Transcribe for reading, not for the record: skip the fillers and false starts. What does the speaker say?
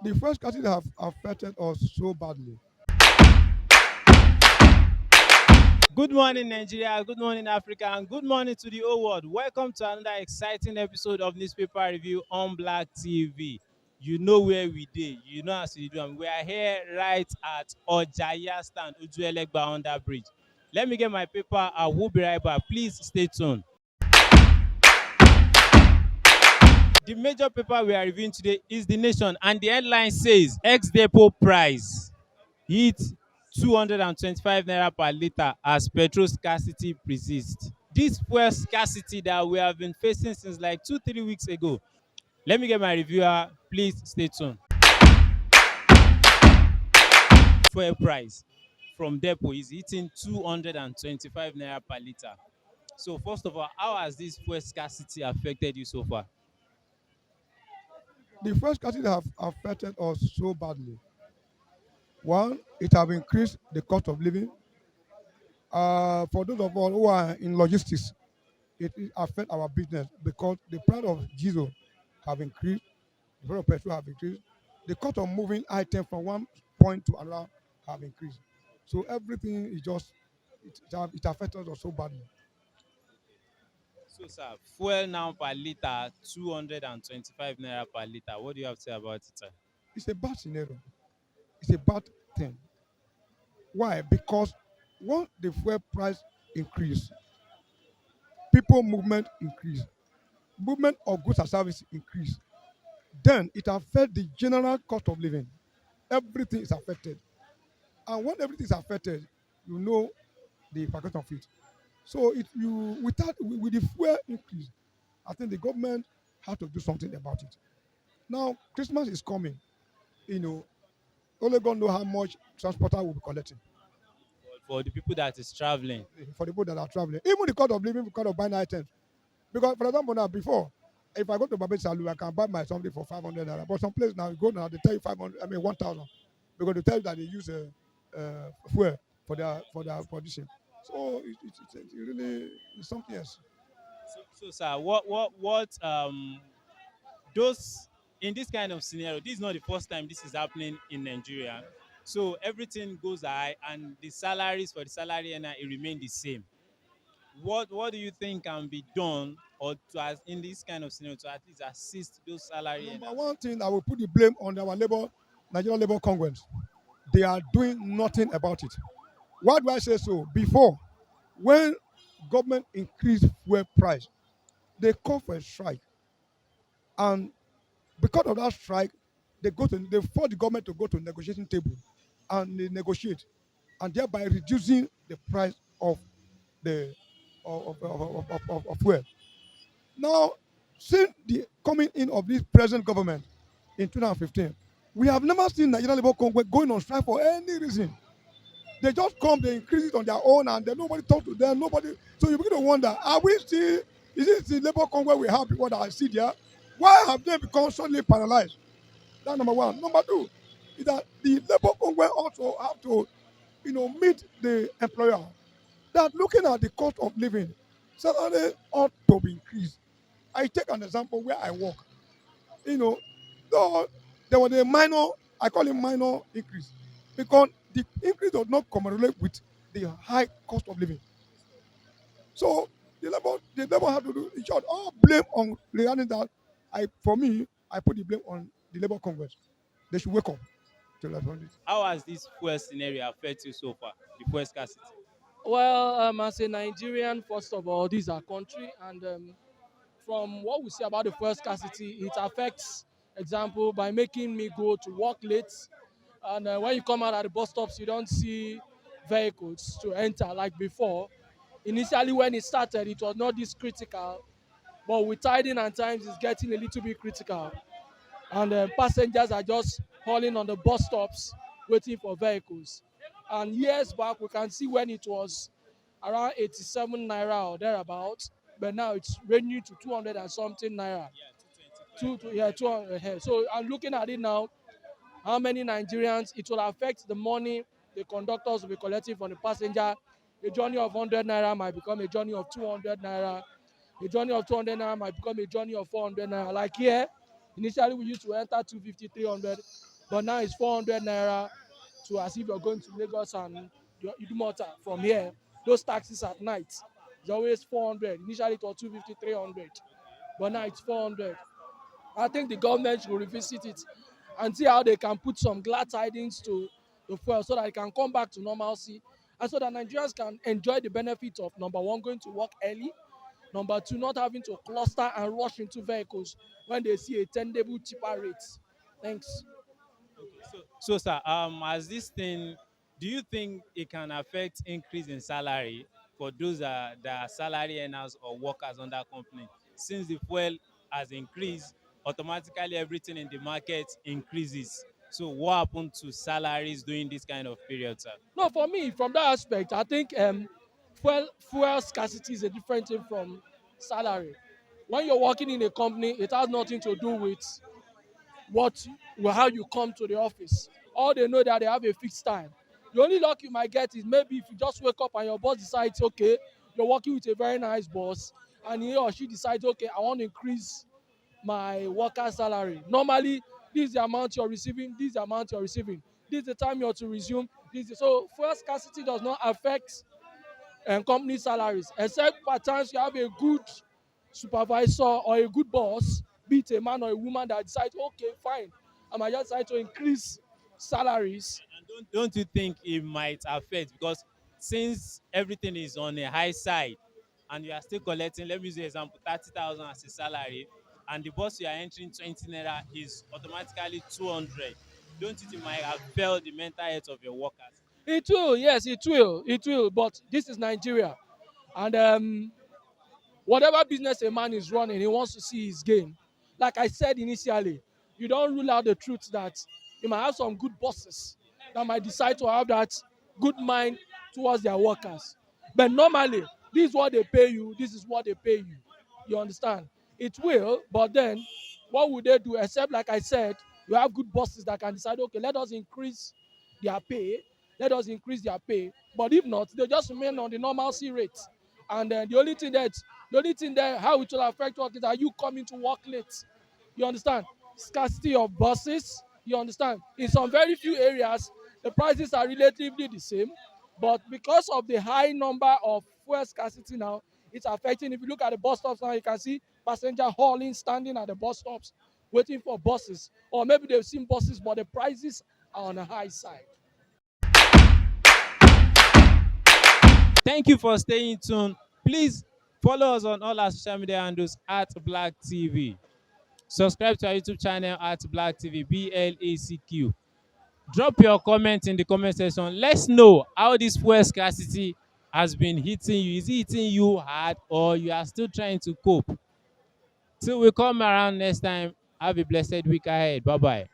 The first scarcity have affected us so badly. Good morning, Nigeria. Good morning, Africa. And good morning to the whole world. Welcome to another exciting episode of Newspaper Review on Black TV. You know where we dey. You know as we do. And we are here right at Ojaya stand, Ujuelegba under bridge. Let me get my paper. I will be right back. Please stay tuned. The major paper we are reviewing today is The Nation, and the headline says ex-depo price hit 225 naira per litre as petrol scarcity persists. This fuel scarcity that we have been facing since like 2 3 weeks ago. Let me get my reviewer. Please stay tuned. Fuel price from depot is hitting 225 naira per litre. So first of all, how has this fuel scarcity affected you so far? The first scarcity have affected us so badly. One, it have increased the cost of living. For those of us who are in logistics, it affect our business because the price of diesel have increased, the price of petrol have increased, the cost of moving items from one point to another have increased. So everything is just it affected us so badly. So sir, fuel now per litre 225 naira per litre. What do you have to say about it, sir? It's a bad scenario. It's a bad thing. Why? Because once the fuel price increase, people movement increase, movement of goods and services increase. Then it affects the general cost of living. Everything is affected, and when everything is affected, you know the impact of it. So it you without with the fuel increase, I think the government has to do something about it. Now Christmas is coming. You know, only God know how much transporter will be collecting For the people that is traveling. for the people that are traveling. Even the cost of living, because of buying items. Because for example now before, if I go to Babet Salou, I can buy my something for 500 naira. But some place now you go now they tell you 500. I mean 1,000 because they tell you that they use fuel for their production. So it's really it's something else. So sir, what those in this kind of scenario, this is not the first time this is happening in Nigeria. So everything goes high and the salaries for the salary and it remain the same. What do you think can be done or to as in this kind of scenario to at least assist those salary Number earners? one thing, I will put the blame on our labor, Nigerian labor Congress. They are doing nothing about it. Why do I say so? Before, when government increased fuel price, they call for a strike, and because of that strike, they force the government to go to negotiating table, and they negotiate, and thereby reducing the price of the of fuel. Now, since the coming in of this present government in 2015, we have never seen Nigerian Labour Congress going on strike for any reason. They just come, they increase it on their own, and then nobody talk to them. Nobody. So you begin to wonder: are we still? Is it the Labour Congress we have before that I see there? Why have they become suddenly paralyzed? That's number one. Number two is that the Labour Congress also have to, meet the employer. That looking at the cost of living, salary ought to be increased. I take an example where I work. You know, though there was a minor, I call it minor increase, because the increase does not correlate with the high cost of living. So the labor have to do in short, all blame on regarding that. For me, I put the blame on the labor congress. They should wake up to that one. How has this fuel scenario affect you so far? The fuel scarcity. Well, as a Nigerian, first of all, this is our country, and from what we see about the fuel scarcity, it affects, example, by making me go to work late, and when you come out at the bus stops, you don't see vehicles to enter like before. Initially, when it started, it was not this critical, but with tiding and times, it's getting a little bit critical, and passengers are just hauling on the bus stops waiting for vehicles. And years back, we can see when it was around 87 naira or thereabout, but now it's ranging to 200 and something naira. Yeah, 200. So I'm looking at it now, how many Nigerians it will affect the money the conductors will be collecting from the passenger. A journey of 100 naira might become a journey of 200 naira. A journey of 200 naira might become a journey of 400 naira. Like here, Initially, we used to enter 250, 300, but now it's 400 naira to as if you're going to Lagos and Idumota from here. Those taxis at night, it's always 400. Initially, it was 250, 300, but now it's 400. I think the government should revisit it and see how they can put some glad tidings to the fuel so that it can come back to normalcy and so that Nigerians can enjoy the benefit of number one, going to work early, number two, not having to cluster and rush into vehicles when they see a tenable cheaper rates. Thanks. So sir, as this thing, do you think it can affect increase in salary for those that are salary earners or workers under company? Since the fuel has increased, automatically everything in the market increases. So what happened to salaries during this kind of period, sir? No, for me, from that aspect, I think fuel scarcity is a different thing from salary. When you're working in a company, it has nothing to do with what how you come to the office. All they know that they have a fixed time. The only luck you might get is maybe if you just wake up and your boss decides, okay, you're working with a very nice boss, and he or she decides, okay, I want to increase my worker salary. Normally, this is the amount you're receiving, this is the amount you're receiving, this is the time you're to resume. So fuel scarcity does not affect company salaries, except per times you have a good supervisor or a good boss, be it a man or a woman, that decides, okay, fine, I might just decide to increase salaries. And don't you think it might affect, because since everything is on a high side and you are still collecting, let me use the example, 30,000 as a salary, and the boss you are entering 20 naira is automatically 200, don't you think it might affect the mental health of your workers? It will, yes, it will, but this is Nigeria, and whatever business a man is running, he wants to see his gain. Like I said initially, you don't rule out the truth that you might have some good bosses that might decide to have that good mind towards their workers. But normally, this is what they pay you, this is what they pay you. You understand? It will, but then what would they do? Except, like I said, you have good bosses that can decide, okay, let us increase their pay, let us increase their pay. But if not, they just remain on the normalcy rate. And the only thing that how it will affect work is that you coming to work late. You understand? Scarcity of buses. You understand? In some very few areas, the prices are relatively the same, but because of the high number of fuel scarcity now, it's affecting. If you look at the bus stops now, you can see passenger hauling, standing at the bus stops, waiting for buses, or maybe they've seen buses, but the prices are on the high side. Thank you for staying tuned. Please follow us on all our social media handles at Black TV. Subscribe to our YouTube channel at Black TV, BLACQ. Drop your comment in the comment section. Let's know how this fuel scarcity has been hitting you. Is it hitting you hard, or you are still trying to cope? Till we come around next time, have a blessed week ahead. Bye bye.